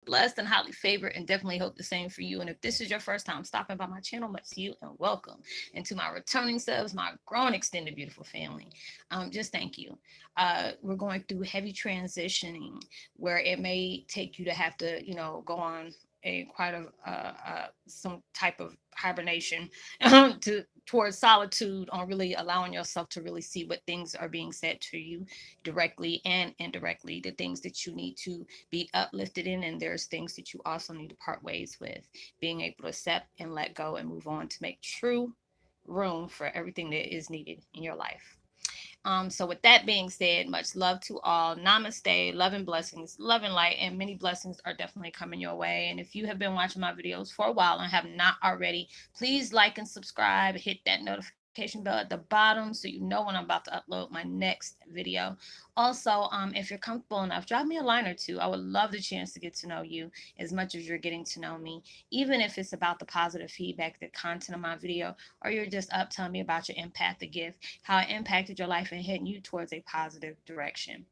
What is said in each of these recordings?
blessed and highly favored, and definitely hope the same for you. And if this is your first time stopping by my channel, much to you and welcome. And to my returning subs, my grown extended beautiful family, just thank you. We're going through heavy transitioning where it may take you to have to, go on a quite some type of hibernation to towards solitude, on really allowing yourself to really see what things are being said to you directly and indirectly, the things that you need to be uplifted in, and there's things that you also need to part ways with, being able to accept and let go and move on to make true room for everything that is needed in your life. So with that being said, much love to all. Namaste, love and blessings, love and light, and many blessings are definitely coming your way. And if you have been watching my videos for a while and have not already, please like and subscribe, hit that notification bell at the bottom so you know when I'm about to upload my next video. Also, if you're comfortable enough, drop me a line or two. I would love the chance to get to know you as much as you're getting to know me, even if it's about the positive feedback, the content of my video, or you're just up telling me about your empathic gift, how it impacted your life and heading you towards a positive direction.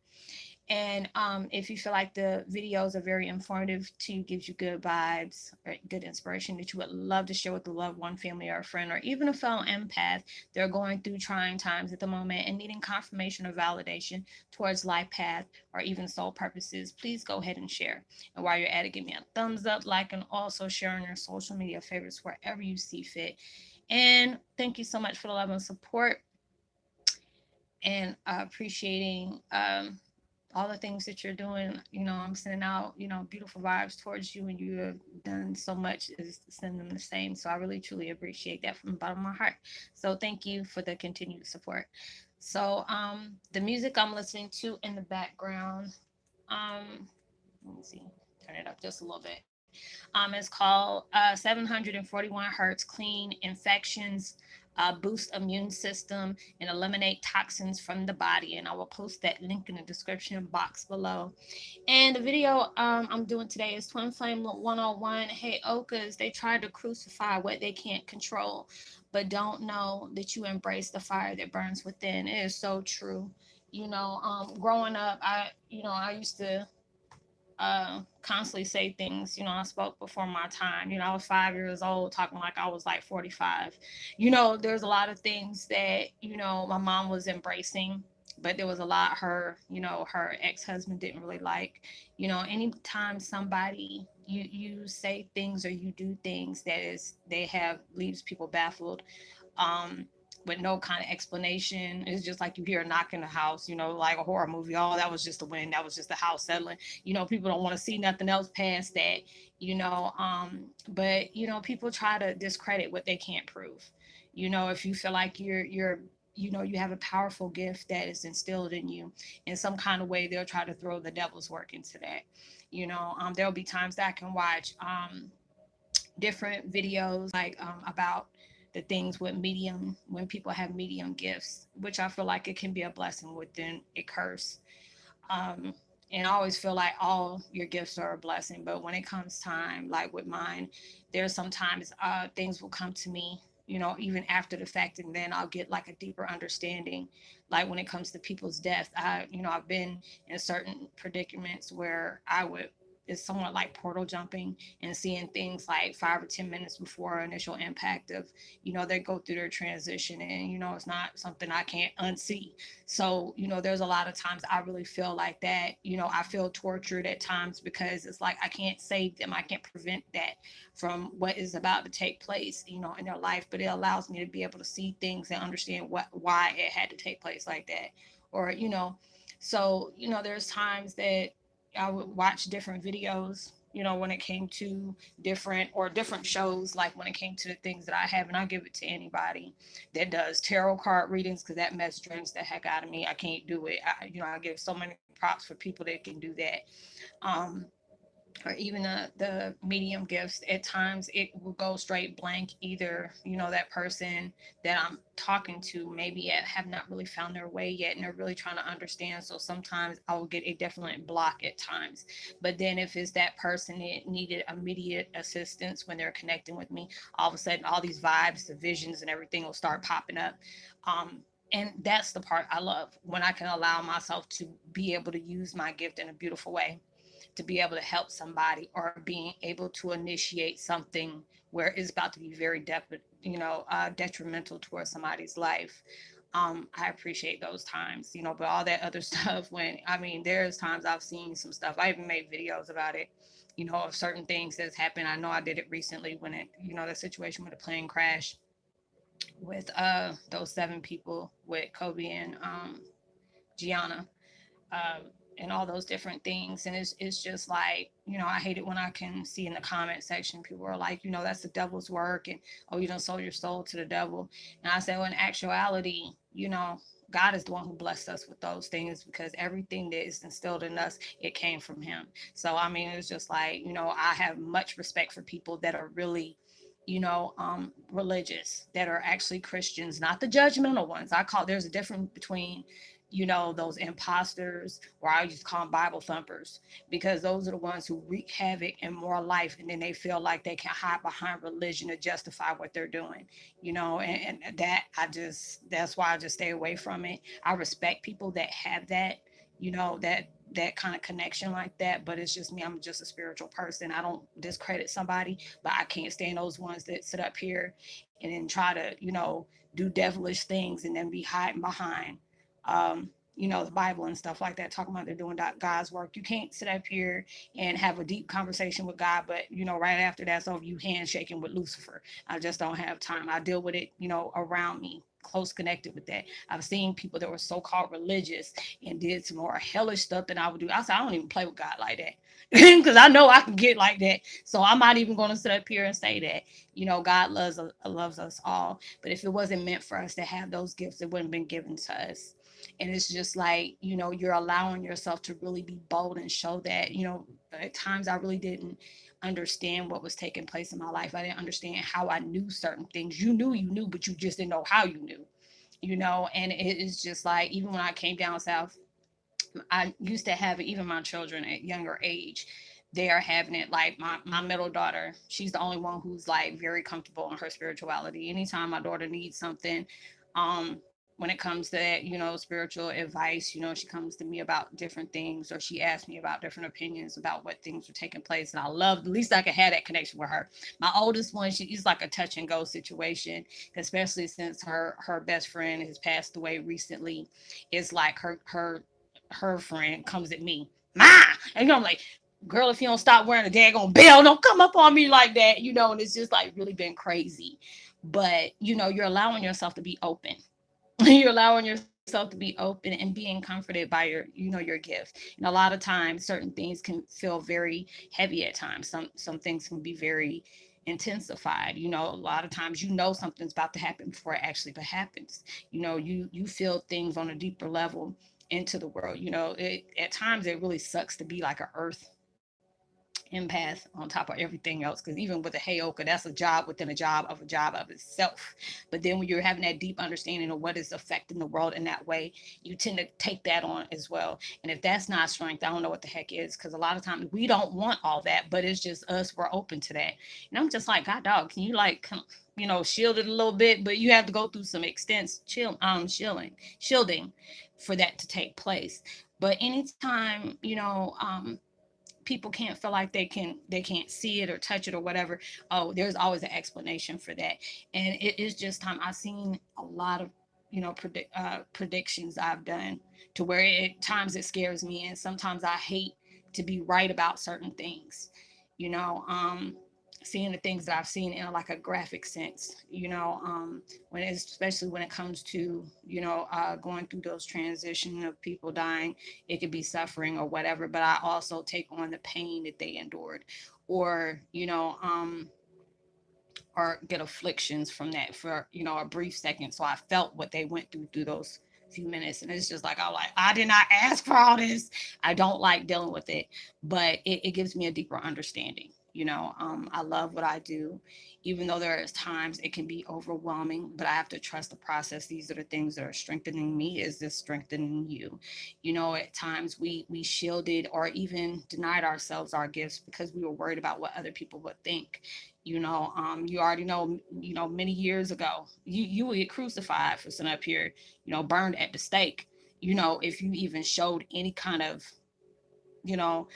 And if you feel like the videos are very informative to you, gives you good vibes or good inspiration that you would love to share with a loved one, family, or a friend, or even a fellow empath, they're going through trying times at the moment and needing confirmation or validation towards life path or even soul purposes, please go ahead and share. And while you're at it, give me a thumbs up, like, and also share on your social media favorites wherever you see fit. And thank you so much for the love and support, and appreciating all the things that you're doing. I'm sending out, beautiful vibes towards you, and you have done so much is send them the same. So I really truly appreciate that from the bottom of my heart. So thank you for the continued support. So the music I'm listening to in the background, let me see, turn it up just a little bit. It's called 741 Hertz Clean Infections, Boost Immune System, and Eliminate Toxins from the Body. And I will post that link in the description box below. And the video I'm doing today is Twin Flame 101. Heyokas, they try to crucify what they can't control, but don't know that you embrace the fire that burns within. It is so true. Growing up, I used to constantly say things. I spoke before my time. I was 5 years old talking like I was like 45. There's a lot of things that, my mom was embracing, but there was a lot her ex-husband didn't really like. Anytime somebody you say things or you do things that is they have leaves people baffled, um, with no kind of explanation. It's just like you hear a knock in the house, like a horror movie. Oh, that was just the wind. That was just the house settling. People don't want to see nothing else past that, but, people try to discredit what they can't prove. If you feel like you have a powerful gift that is instilled in you in some kind of way, they'll try to throw the devil's work into that. There'll be times that I can watch different videos like about the things with medium, when people have medium gifts, which I feel like it can be a blessing within a curse. um and I always feel like all your gifts are a blessing, but when it comes time, like with mine, there's sometimes things will come to me, even after the fact, and then I'll get like a deeper understanding. Like when it comes to people's death, I've been in certain predicaments where I would, it's somewhat like portal jumping and seeing things like 5 or 10 minutes before initial impact of, they go through their transition, and it's not something I can't unsee. So there's a lot of times I really feel like that. I feel tortured at times because it's like I can't save them, I can't prevent that from what is about to take place, in their life, but it allows me to be able to see things and understand why it had to take place like that. Or so there's times that I would watch different videos, when it came to different shows, like when it came to the things that I have, and I give it to anybody that does tarot card readings, because that mess drains the heck out of me. I can't do it. I give so many props for people that can do that. Um, or even the medium gifts, at times it will go straight blank. Either that person that I'm talking to maybe have not really found their way yet, and they're really trying to understand, so sometimes I will get a definite block at times. But then if it's that person that needed immediate assistance when they're connecting with me, all of a sudden all these vibes, the visions and everything will start popping up. And that's the part I love, when I can allow myself to be able to use my gift in a beautiful way. to be able to help somebody or being able to initiate something where it's about to be very detrimental towards somebody's life. I appreciate those times, but all that other stuff, when, I mean, there's times I've seen some stuff. I even made videos about it, of certain things that's happened. I know I did it recently when the situation with the plane crash with those 7 people with Kobe and Gianna, um, and all those different things. And it's just like, I hate it when I can see in the comment section people are like, that's the devil's work, and oh, you don't sold your soul to the devil. And I said, well, in actuality, God is the one who blessed us with those things, because everything that is instilled in us, it came from him. So I mean, it's just like, I have much respect for people that are really religious, that are actually Christians, not the judgmental ones. There's a difference between, those imposters, or I used to call them Bible thumpers, because those are the ones who wreak havoc in more life, and then they feel like they can hide behind religion to justify what they're doing, and that's why I just stay away from it. I respect people that have that, that kind of connection like that, but it's just me. I'm just a spiritual person. I don't discredit somebody, but I can't stand those ones that sit up here and then try to, do devilish things and then be hiding behind, the Bible and stuff like that, talking about they're doing God's work. You can't sit up here and have a deep conversation with God, but, right after that's over, you handshaking with Lucifer. I just don't have time. I deal with it, around me, close connected with that. I've seen people that were so-called religious and did some more hellish stuff than I would do. I said, I don't even play with God like that, because I know I can get like that. So I'm not even going to sit up here and say that. God loves us all. But if it wasn't meant for us to have those gifts, it wouldn't have been given to us. And it's just like, you're allowing yourself to really be bold and show that. At times I really didn't understand what was taking place in my life. I didn't understand how I knew certain things. You knew, but you just didn't know how you knew, and it is just like, even when I came down south, I used to have it. Even my children at younger age, they are having it. Like my middle daughter, she's the only one who's like very comfortable in her spirituality. Anytime my daughter needs something, when it comes to that, spiritual advice, she comes to me about different things, or she asks me about different opinions about what things are taking place. And I love, at least I can have that connection with her. My oldest one, she's like a touch and go situation, especially since her best friend has passed away recently. It's like her friend comes at me, Ma, and I'm like, girl, if you don't stop wearing a daggone bell, don't come up on me like that, and it's just like really been crazy. But you're allowing yourself to be open. You're allowing yourself to be open and being comforted by your gift. And a lot of times certain things can feel very heavy at times. Some things can be very intensified. A lot of times something's about to happen before it actually happens. You feel things on a deeper level into the world. At times it really sucks to be like an earth empath on top of everything else, because even with a Heyoka, that's a job within a job of itself. But then when you're having that deep understanding of what is affecting the world in that way, you tend to take that on as well. And if that's not strength, I don't know what the heck is, because a lot of times we don't want all that, but it's just us, we're open to that. And I'm just like, God dog, can you like shield it a little bit? But you have to go through some extensive shielding for that to take place. But anytime people can't feel like they can't see it or touch it or whatever, oh, there's always an explanation for that. And it is just time. I've seen a lot of predictions I've done, to where at times it scares me, and sometimes I hate to be right about certain things, you know um seeing the things that I've seen in like a graphic sense, especially when it comes to going through those transition of people dying. It could be suffering or whatever, but I also take on the pain that they endured, or or get afflictions from that for a brief second. So I felt what they went through those few minutes, and it's just like, I did not ask for all this. I don't like dealing with it, but it gives me a deeper understanding. I love what I do, even though there is times it can be overwhelming, but I have to trust the process. These are the things that are strengthening me. Is this strengthening you? At times we shielded or even denied ourselves our gifts because we were worried about what other people would think. You already know, many years ago, you would get crucified for sitting up here, burned at the stake, if you even showed any kind of you know,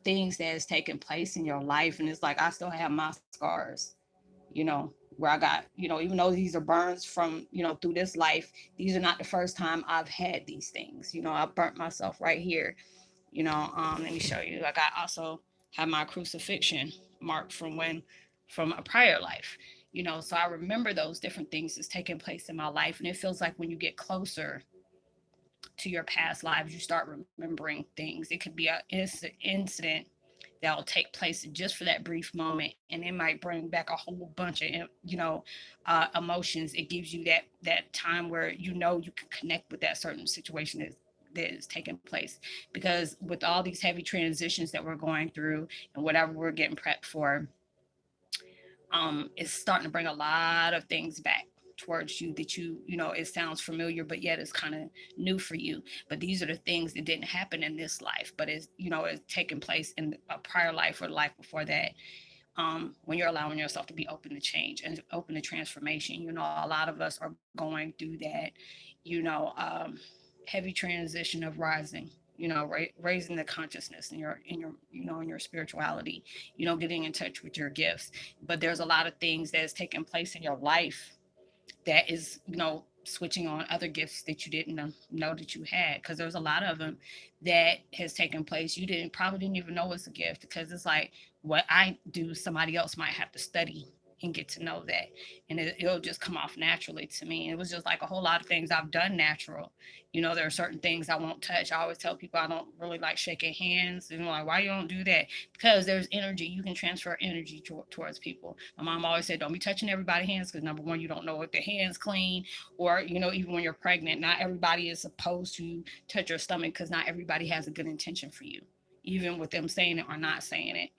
things that has taken place in your life. And it's like, I still have my scars, you know, where I got, you know, even though these are burns from, you know, through this life, these are not the first time I've had these things. You know, I burnt myself right here, you know. Let me show you. Like, I also have my crucifixion mark from from a prior life, you know. So I remember those different things that's taking place in my life. And it feels like when you get closer to your past lives, you start remembering things. It could be an incident that will take place just for that brief moment, and it might bring back a whole bunch of, you know, emotions. It gives you that time where you know you can connect with that certain situation that is taking place, because with all these heavy transitions that we're going through and whatever we're getting prepped for, it's starting to bring a lot of things back towards you that you know, it sounds familiar, but yet it's kind of new for you. But these are the things that didn't happen in this life, but it's, you know, it's taken place in a prior life or life before that. When you're allowing yourself to be open to change and open to transformation, you know, a lot of us are going through that, you know, heavy transition of rising, you know, raising the consciousness in your, you know, in your spirituality, you know, getting in touch with your gifts. But there's a lot of things that is taking place in your life that is, you know, switching on other gifts that you didn't know that you had, because there's a lot of them that has taken place you didn't even know it's a gift, because it's like what I do, somebody else might have to study and get to know that, and it'll just come off naturally to me. And it was just like a whole lot of things I've done natural. You know, there are certain things I won't touch. I always tell people I don't really like shaking hands, and like, why you don't do that? Because there's energy. You can transfer energy towards people. My mom always said, don't be touching everybody's hands, because number one, you don't know if their hands clean, or, you know, even when you're pregnant, not everybody is supposed to touch your stomach, because not everybody has a good intention for you, even with them saying it or not saying it.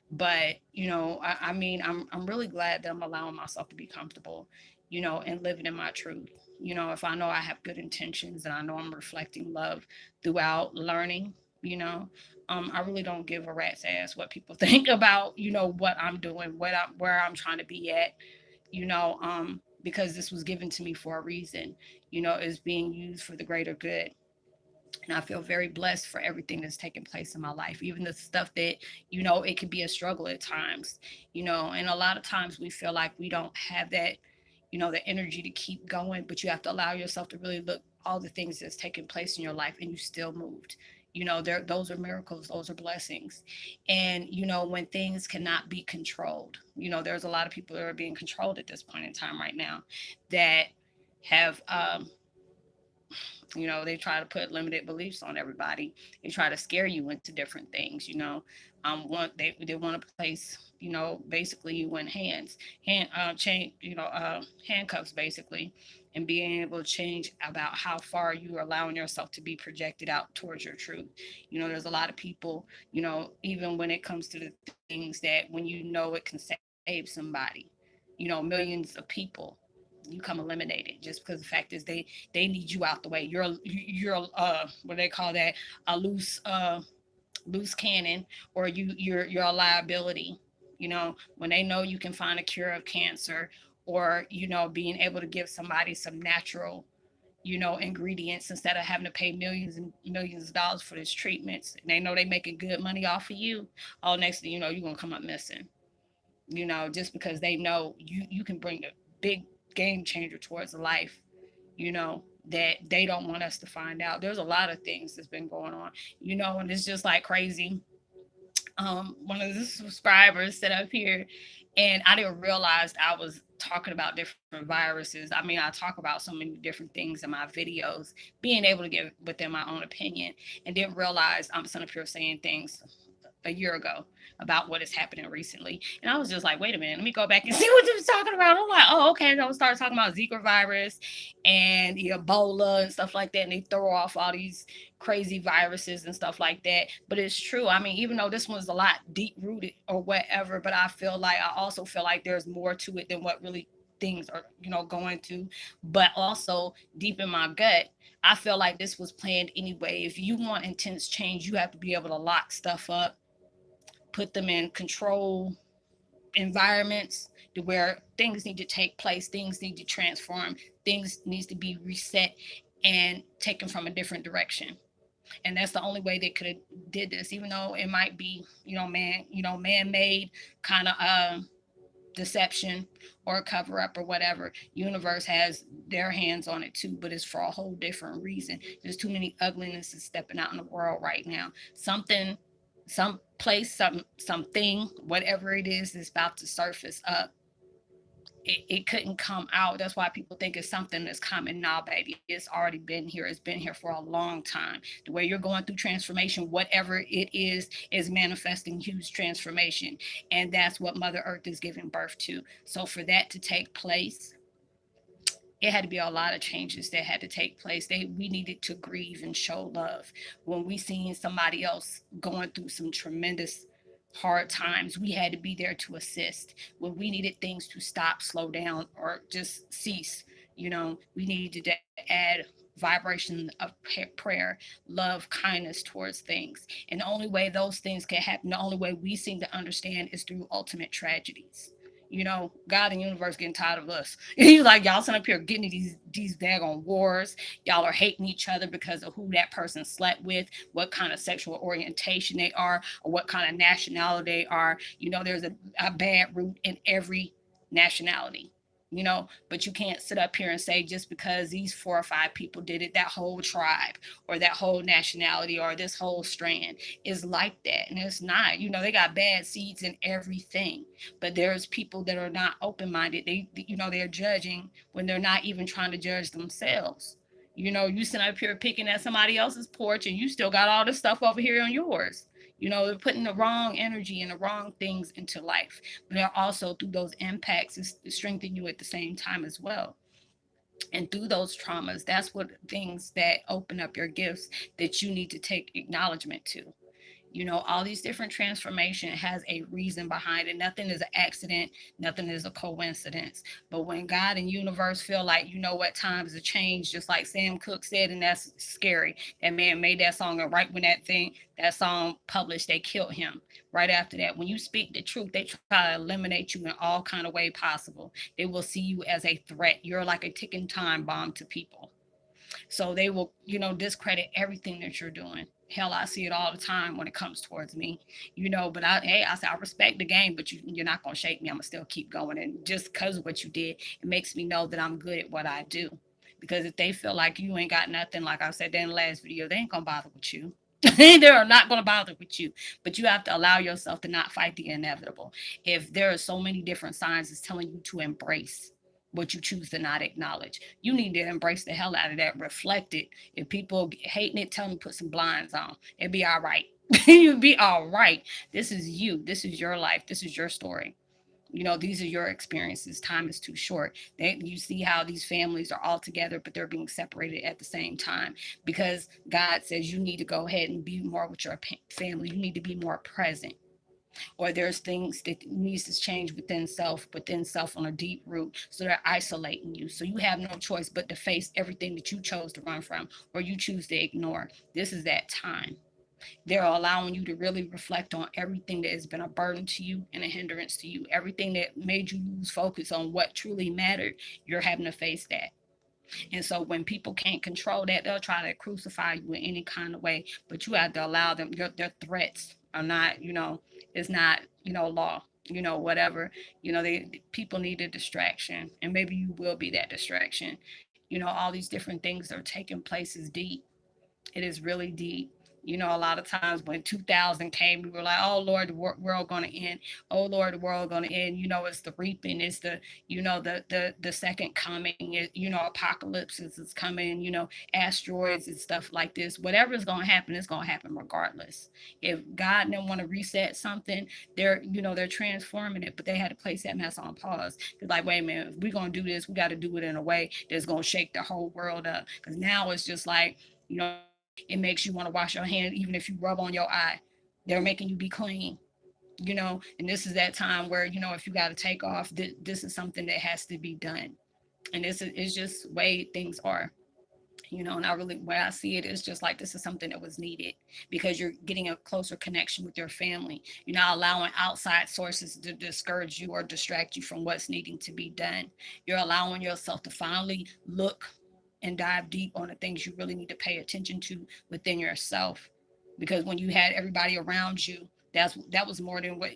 But, you know, I mean, I'm really glad that I'm allowing myself to be comfortable, you know, and living in my truth. You know, if I know I have good intentions and I know I'm reflecting love throughout learning, you know, I really don't give a rat's ass what people think about, you know, what I'm doing, where I'm trying to be at, you know, because this was given to me for a reason, you know, is being used for the greater good. And I feel very blessed for everything that's taken place in my life, even the stuff that, you know, it could be a struggle at times, you know. And a lot of times we feel like we don't have that, you know, the energy to keep going, but you have to allow yourself to really look all the things that's taken place in your life, and you still moved. You know, there, those are miracles, those are blessings. And, you know, when things cannot be controlled, you know, there's a lot of people that are being controlled at this point in time right now that have, you know, they try to put limited beliefs on everybody. They try to scare you into different things, you know. They want to place, you know, basically you in chain, you know, handcuffs basically, and being able to change about how far you are allowing yourself to be projected out towards your truth. You know, there's a lot of people, you know, even when it comes to the things that when you know it can save somebody, you know, millions of people, you come eliminated, just because the fact is they need you out the way. You're what they call that, a loose cannon, or you're a liability. You know, when they know you can find a cure of cancer, or, you know, being able to give somebody some natural, you know, ingredients instead of having to pay millions and millions of dollars for these treatments, and they know they making good money off of you, all next thing you know, you're gonna come up missing. You know, just because they know you can bring a big game changer towards life, you know, that they don't want us to find out. There's a lot of things that's been going on, you know, and it's just like crazy. One of the subscribers set up here, and I didn't realize I was talking about different viruses. I mean, I talk about so many different things in my videos, being able to give within my own opinion, and didn't realize I'm sitting up here saying things a year ago about what is happening recently. And I was just like, wait a minute, let me go back and see what they was talking about. I'm like, oh, okay. And I was start talking about Zika virus and the Ebola and stuff like that. And they throw off all these crazy viruses and stuff like that. But it's true. I mean, even though this one's a lot deep rooted or whatever, but I also feel like there's more to it than what really things are, you know, going to. But also deep in my gut, I feel like this was planned anyway. If you want intense change, you have to be able to lock stuff up, put them in control environments to where things need to take place, things need to transform, things needs to be reset and taken from a different direction. And that's the only way they could have did this, even though it might be, man-made kind of deception or cover up or whatever. Universe has their hands on it too, but it's for a whole different reason. There's too many uglinesses stepping out in the world right now. Something, some place, something, whatever it is about to surface up. It couldn't come out. That's why people think it's something that's coming now, baby. It's already been here. It's been here for a long time. The way you're going through transformation, whatever it is manifesting huge transformation. And that's what Mother Earth is giving birth to. So for that to take place, it had to be a lot of changes that had to take place. We needed to grieve and show love. When we seen somebody else going through some tremendous hard times, we had to be there to assist. When we needed things to stop, slow down, or just cease, we needed to add vibration of prayer, love, kindness towards things. And the only way those things can happen, the only way we seem to understand is through ultimate tragedies. God and universe getting tired of us. He's like, y'all sitting up here getting these daggone wars. Y'all are hating each other because of who that person slept with, what kind of sexual orientation they are, or what kind of nationality they are. There's a bad root in every nationality. But you can't sit up here and say just because these 4 or 5 people did it, that whole tribe or that whole nationality or this whole strand is like that. And it's not. They got bad seeds in everything. But there's people that are not open-minded. They're judging when they're not even trying to judge themselves. You sit up here picking at somebody else's porch and you still got all this stuff over here on yours. They're putting the wrong energy and the wrong things into life. But they're also, through those impacts, is strengthen you at the same time as well. And through those traumas, that's what things that open up your gifts that you need to take acknowledgement to. All these different transformation has a reason behind it. Nothing is an accident. Nothing is a coincidence. But when God and universe feel like, what, times have changed, just like Sam Cooke said, and that's scary. That man made that song, and right when that song published, they killed him. Right after that, when you speak the truth, they try to eliminate you in all kind of way possible. They will see you as a threat. You're like a ticking time bomb to people. So they will, discredit everything that you're doing. Hell, I see it all the time when it comes towards me, but I say, I respect the game, but you're not going to shake me. I'm going to still keep going. And just because of what you did, it makes me know that I'm good at what I do. Because if they feel like you ain't got nothing, like I said in the last video, they ain't going to bother with you. They are not going to bother with you, but you have to allow yourself to not fight the inevitable. If there are so many different signs, it's telling you to embrace what you choose to not acknowledge. You need to embrace the hell out of that, reflect it. If people hating it, tell them to put some blinds on. It'll be all right. You'll be all right. This is you. This is your life. This is your story. These are your experiences. Time is too short. You see how these families are all together, but they're being separated at the same time because God says you need to go ahead and be more with your family. You need to be more present. Or there's things that needs to change within self on a deep root. So they're isolating you. So you have no choice but to face everything that you chose to run from or you choose to ignore. This is that time. They're allowing you to really reflect on everything that has been a burden to you and a hindrance to you. Everything that made you lose focus on what truly mattered, you're having to face that. And so when people can't control that, they'll try to crucify you in any kind of way. But you have to allow them. Their threats are not, it's not, law. Whatever. People need a distraction, and maybe you will be that distraction. All these different things that are taking place is deep. It is really deep. A lot of times when 2000 came, we were like, oh, Lord, the world going to end. Oh, Lord, the world going to end. It's the reaping. It's the, the second coming. Apocalypse is coming, asteroids and stuff like this. Whatever is going to happen, it's going to happen regardless. If God didn't want to reset something, they're transforming it, but they had to place that mess on pause. They're like, wait a minute, if we're going to do this, we got to do it in a way that's going to shake the whole world up. Because now it's just like, it makes you want to wash your hand even if you rub on your eye. They're making you be clean, and this is that time where, if you got to take off, this is something that has to be done. And this is just the way things are. And I really, way I see it is just like this is something that was needed because you're getting a closer connection with your family. You're not allowing outside sources to discourage you or distract you from what's needing to be done. You're allowing yourself to finally look and dive deep on the things you really need to pay attention to within yourself. Because when you had everybody around you, that was more than what,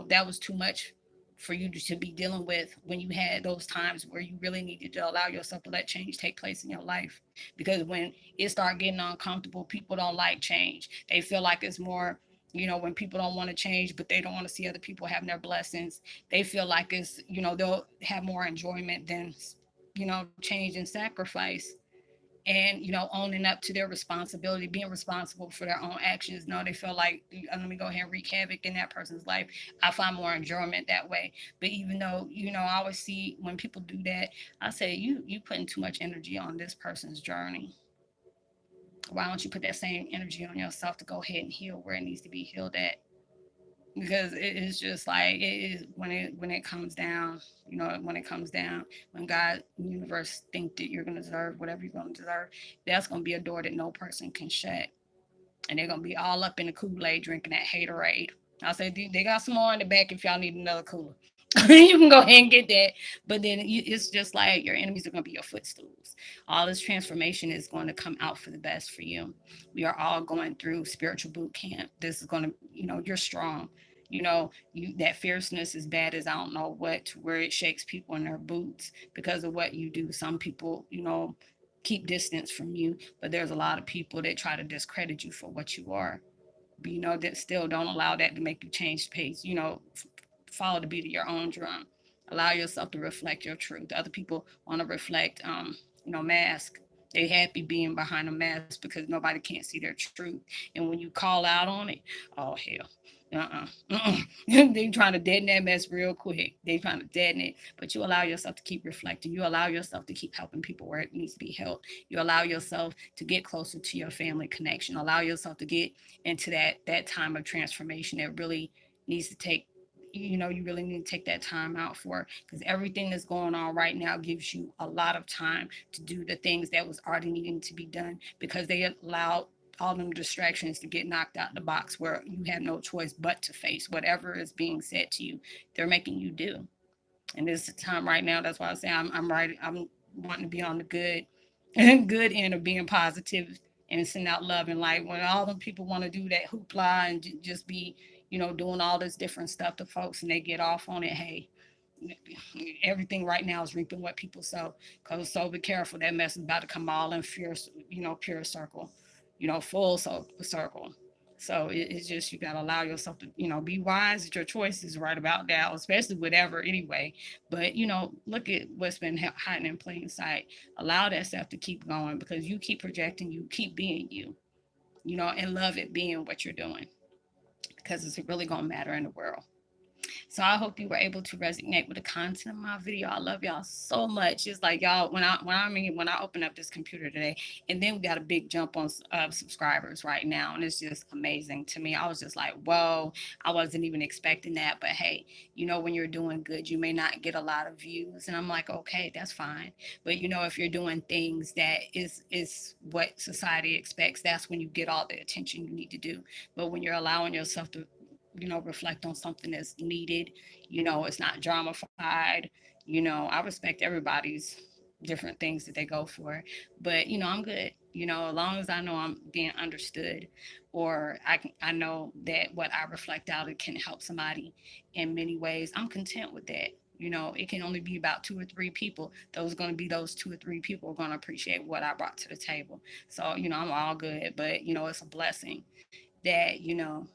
that was too much for you to be dealing with when you had those times where you really needed to allow yourself to let change take place in your life. Because when it start getting uncomfortable, people don't like change. They feel like it's more, when people don't want to change, but they don't want to see other people having their blessings. They feel like it's, they'll have more enjoyment than, change and sacrifice. And owning up to their responsibility, being responsible for their own actions. No, they feel like, let me go ahead and wreak havoc in that person's life. I find more enjoyment that way. But even though, I always see when people do that, I say, you putting too much energy on this person's journey. Why don't you put that same energy on yourself to go ahead and heal where it needs to be healed at? Because it is just like, it is when it comes down, when it comes down, when God, universe think that you're going to deserve whatever you're going to deserve, that's going to be a door that no person can shut. And they're going to be all up in the Kool-Aid drinking that haterade. I'll say, they got some more in the back if y'all need another cooler. You can go ahead and get that. But then it's just like your enemies are going to be your footstools. All this transformation is going to come out for the best for you. We are all going through spiritual boot camp. This is going to, you're strong. That fierceness is bad as I don't know what, to where it shakes people in their boots because of what you do. Some people, keep distance from you, but there's a lot of people that try to discredit you for what you are. But that still don't allow that to make you change pace. Follow the beat of your own drum. Allow yourself to reflect your truth. Other people want to reflect, mask. They happy being behind a mask because nobody can't see their truth. And when you call out on it, oh hell, they trying to deaden that mess real quick. They trying to deaden it, but you allow yourself to keep reflecting. You allow yourself to keep helping people where it needs to be helped. You allow yourself to get closer to your family connection. Allow yourself to get into that time of transformation that really needs to take, you really need to take that time out for, because everything that's going on right now gives you a lot of time to do the things that was already needing to be done, because they allowed all them distractions to get knocked out the box where you have no choice but to face whatever is being said to you. They're making you do. And this is the time right now. That's why I say I'm right. I'm wanting to be on the good good end of being positive and send out love and light. When all them people want to do that hoopla and just be, doing all this different stuff to folks and they get off on it, hey, everything right now is reaping what people sow. Cause so be careful, that mess is about to come all in fierce, pure circle, full circle. So it's just, you got to allow yourself to, be wise at your choices right about now, especially whatever anyway. But, look at what's been hiding in plain sight. Allow that stuff to keep going, because you keep projecting, you keep being you, and love it being what you're doing, because it's really going to matter in the world. So I hope you were able to resonate with the content of my video. I love y'all so much. It's like, y'all, when I open up this computer today, and then we got a big jump on subscribers right now, and it's just amazing to me. I was just like, whoa, I wasn't even expecting that. But hey, when you're doing good, you may not get a lot of views, and I'm like, okay, that's fine. But if you're doing things that is what society expects, that's when you get all the attention you need to do. But when you're allowing yourself to reflect on something that's needed. It's not dramatified. I respect everybody's different things that they go for, but I'm good. As long as I know I'm being understood, or I know that what I reflect out, it can help somebody in many ways. I'm content with that. It can only be about 2 or 3 people. Those are going to be those 2 or 3 people are going to appreciate what I brought to the table. So, I'm all good, but, it's a blessing that,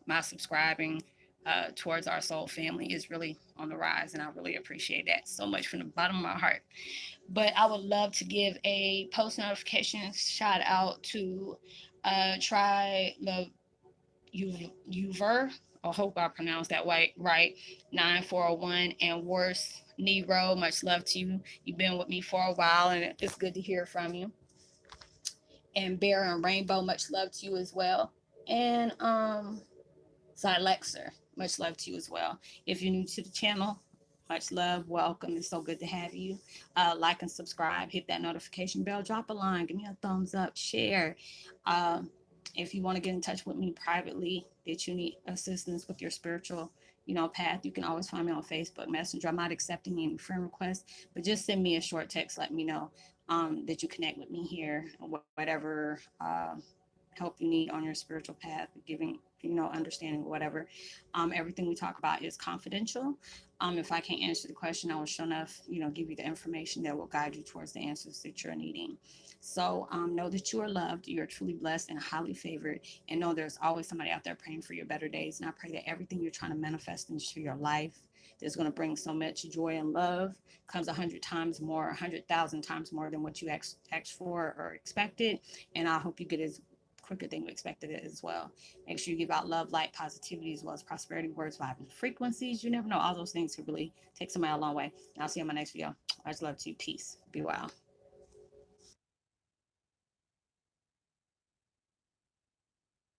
my subscribing towards our soul family is really on the rise. And I really appreciate that so much from the bottom of my heart. But I would love to give a post notification shout out to Try the Uver. I hope I pronounced that right. 9401 and worse. Nero, much love to you. You've been with me for a while, and it's good to hear from you. And Bear and Rainbow, much love to you as well. And Xylexer, much love to you as well. If you're new to the channel, much love, welcome. It's so good to have you. Like and subscribe, hit that notification bell, drop a line, give me a thumbs up, share. If you want to get in touch with me privately, that you need assistance with your spiritual, path, you can always find me on Facebook Messenger. I'm not accepting any friend requests, but just send me a short text, let me know. that you connect with me here, whatever help you need on your spiritual path, giving, understanding, whatever. Everything we talk about is confidential. If I can't answer the question, I will sure enough, give you the information that will guide you towards the answers that you're needing. So know that you are loved, you are truly blessed and highly favored, and know there's always somebody out there praying for your better days. And I pray that everything you're trying to manifest into your life that's going to bring so much joy and love comes 100 times more, 100,000 times more than what you asked for or expected. And I hope you get as quicker than you expected it as well. Make sure you give out love, light, positivity, as well as prosperity words, vibing frequencies. You never know. All those things could really take somebody a long way. And I'll see you on my next video. I just love to. Peace. Be well.